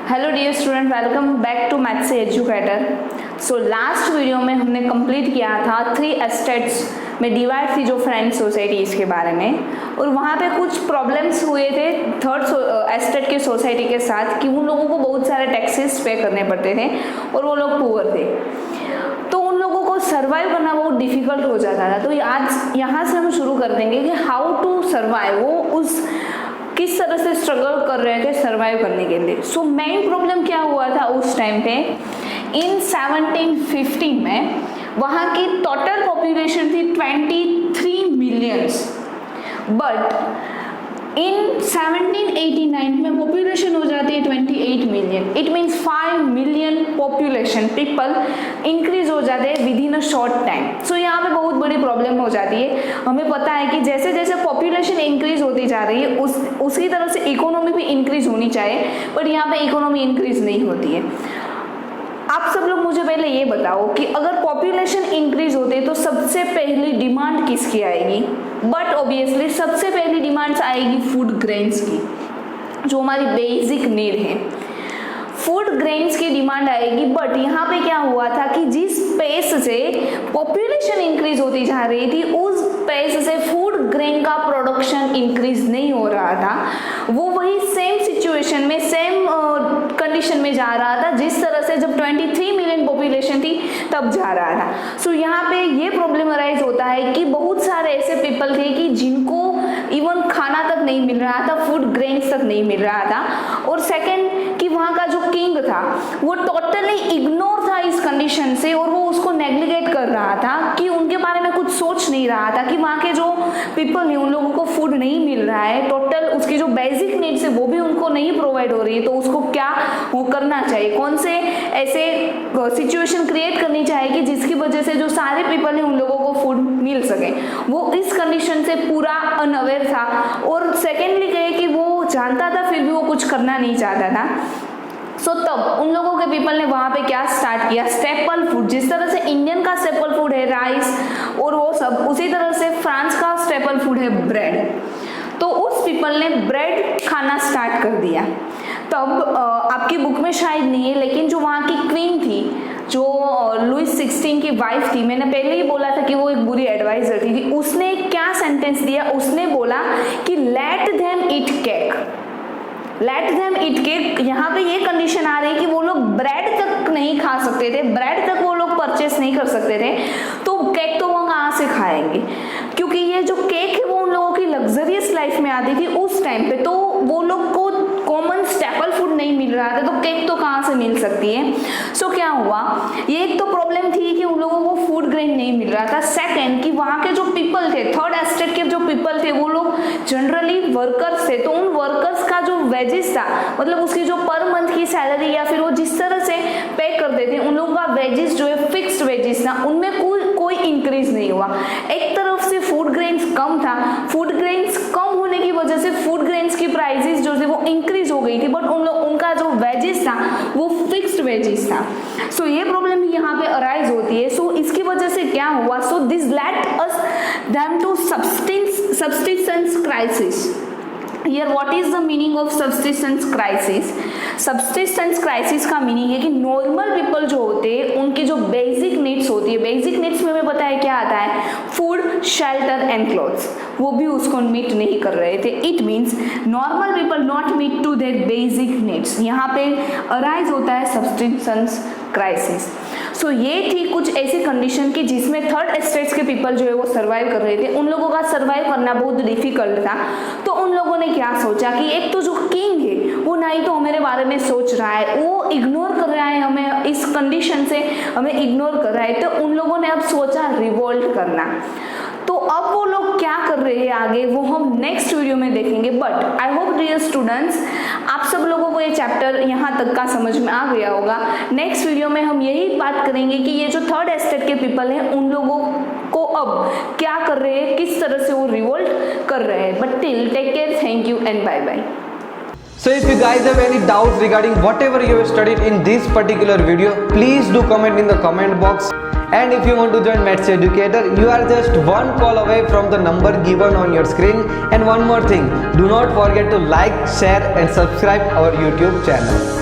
Hello dear student, welcome back to maths educator. So last video में हमने complete किया था 3 एस्टेट्स में डिवाइड थी जो फ्रेंड सोसाइटीज़ के बारे में, और वहाँ पे कुछ प्रॉब्लम्स हुए थे थर्ड एस्टेट के सोसाइटी के साथ कि उन लोगों को बहुत सारे टैक्सेस पे करने पड़ते थे और वो लोग पुअर थे, तो उन लोगों को सर्वाइव करना बहुत डिफिकल्ट हो जाता था। तो आज यहाँ से हम शुरू कर देंगे कि हाउ टू सर्वाइव, वो उस किस तरह से स्ट्रगल कर रहे थे सर्वाइव करने के लिए। सो मेन प्रॉब्लम क्या हुआ था उस टाइम पे, इन 1750 में वहाँ की टोटल पॉपुलेशन थी 23 मिलियंस, बट इन 1789 में पॉपुलेशन हो जाती है 28 million. It means 5 million population people increase हो जाते हैं within a short time. So यहाँ पे बहुत बड़ी प्रॉब्लम हो जाती है। हमें पता है कि जैसे जैसे पॉपुलेशन इंक्रीज होती जा रही है उसी तरह से इकोनॉमी भी इंक्रीज होनी चाहिए, बट यहाँ पे इकोनॉमी इंक्रीज नहीं होती है। आप सब लोग मुझे पहले ये बताओ कि अगर पॉपुलेशन इंक्रीज होते तो सबसे पहली डिमांड किसकी आएगी? बट ऑब्वियसली सबसे पहली डिमांड्स आएगी फूड ग्रेन्स की, जो हमारी बेसिक नीड है। फूड ग्रेन्स की डिमांड आएगी, बट यहाँ पे क्या हुआ था कि जिस पेस से पॉपुलेशन इंक्रीज होती जा रही थी उस पेस से फूड ग्रेन का प्रोडक्शन इंक्रीज नहीं हो रहा था। वो वही सेम सिचुएशन में सेम कंडीशन में जा रहा था जिस तरह से जब 23 मिलियन पॉपुलेशन थी तब जा रहा था। सो यहाँ पे ये प्रॉब्लम अराइज होता है कि बहुत सारे ऐसे पीपल थे कि जिनको इवन खाना तक नहीं मिल रहा था, फूड ग्रेन्स तक नहीं मिल रहा था, और सेकंड कि वहाँ का जो किंग था वो टोटली इग्नोर था इस कंडीशन से, और वो उसको नेग्लिगेट कर रहा था कि उनके बारे में कुछ सोच नहीं रहा था कि वहाँ के जो पीपल हैं उन लोगों को फूड नहीं मिल रहा है, टोटल उसकी जो बेसिक नीड्स है वो भी उनको नहीं प्रोवाइड हो रही है, तो उसको क्या वो करना चाहिए, कौन से ऐसे सिचुएशन क्रिएट करनी चाहिए कि जिसकी वजह से जो सारे पीपल हैं उन लोगों को फूड मिल सके। वो इस कंडीशन से पूरा अनअवेयर था, और सेकेंडली कहे कि वो जानता था फिर भी वो कुछ करना नहीं चाहता था। सो तब उन लोगों के पीपल ने वहाँ पे क्या स्टार्ट किया, स्टेपल फूड। जिस तरह से इंडियन का स्टेपल फूड है राइस और वो सब, उसी तरह से फ्रांस का स्टेपल फूड है ब्रेड। तो उस पीपल ने ब्रेड खाना स्टार्ट कर दिया। तब आपकी बुक में शायद नहीं है, लेकिन जो वहाँ की क्वीन थी, जो लुइस 16 की वाइफ थी, मैंने पहले ही बोला था कि वो एक बुरी एडवाइजर थी, उसने क्या सेंटेंस दिया, उसने बोला कि लेट देम ईट केक, लेट देम ईट केक। यहाँ पे ये कंडीशन आ रही है कि वो लोग ब्रेड तक नहीं खा सकते थे, ब्रेड तक वो लोग परचेस नहीं कर सकते थे, तो केक तो वो कहाँ से खाएंगे, क्योंकि ये जो केक है वो उन लोगों की लग्जरियस लाइफ में आती थी उस टाइम पे, तो वो लोग को कॉमन स्टेपल फूड नहीं मिल रहा था, तो केक तो कहाँ से मिल सकती है। सो क्या हुआ, ये एक तो प्रॉब्लम थी कि उन लोगों को फूड ग्रेन नहीं मिल रहा था। सेकंड कि वहाँ के जो पीपल थे, थर्ड एस्टेट के जो पीपल थे, वो लोग जनरली वर्कर्स थे, तो उन वर्कर्स का जो वेजेस था, मतलब उसकी जो पर मंथ की सैलरी या फिर वो जिस तरह से पे करते थे, उन लोगों का वेजेस जो है फिक्स्ड वेजेस था, उनमें कोई इंक्रीज नहीं हुआ। एक तरफ से फूड ग्रेन्स कम था, फूड ग्रेन्स कम होने की वजह से फूड ग्रेन्स की प्राइसेस जो थे वो इंक्रीज हो गई थी, बट उनका जो वेजेस था वो फिक्स्ड वेजेस था। सो ये प्रॉब्लम यहाँ पे अराइज होती है। सो इसकी वजह से क्या हुआ, so this let us them to subsistence crisis. Here what is the meaning of subsistence crisis? Subsistence crisis का मीनिंग है कि नॉर्मल पीपल जो होते हैं उनकी जो बेसिक नीड्स होती है, बेसिक नीड्स में हमें पता है क्या आता है, फूड, शेल्टर एंड क्लोथ्स, वो भी उसको मीट नहीं कर रहे थे। It means normal people not meet to their basic needs. यहाँ पे अराइज होता है सब्सिस्टेंस क्राइसिस। सो ये थी कुछ ऐसी कंडीशन की जिसमें थर्ड एस्टेट्स के पीपल जो है वो सर्वाइव कर रहे थे। उन लोगों का सर्वाइव करना बहुत डिफिकल्ट था, तो उन लोगों ने क्या सोचा कि एक तो जो किंग है वो ना ही तो हमारे बारे में सोच रहा है, वो इग्नोर कर रहा है हमें, इस कंडीशन से हमें इग्नोर कर रहा है, तो उन लोगों ने अब सोचा रिवोल्ट करना। तो अब वो लोग क्या कर रहे हैं आगे, वो हम नेक्स्ट वीडियो में देखेंगे। But I hope dear students आप सब लोगों को ये चैप्टर यहाँ तक का समझ में आ गया होगा। नेक्स्ट वीडियो में हम यही बात करेंगे कि ये जो थर्ड एस्टेट के पीपल हैं उन लोगों को अब क्या कर रहे हैं, किस तरह से वो रिवोल्ट कर रहे हैं। But till take care, thank you and bye bye. So if you guys have any doubts regarding whatever you have studied in this particular video, please do comment in the comment box. And if you want to join Maths Educator, you are just one call away from the number given on your screen. And one more thing, do not forget to like, share and subscribe our YouTube channel.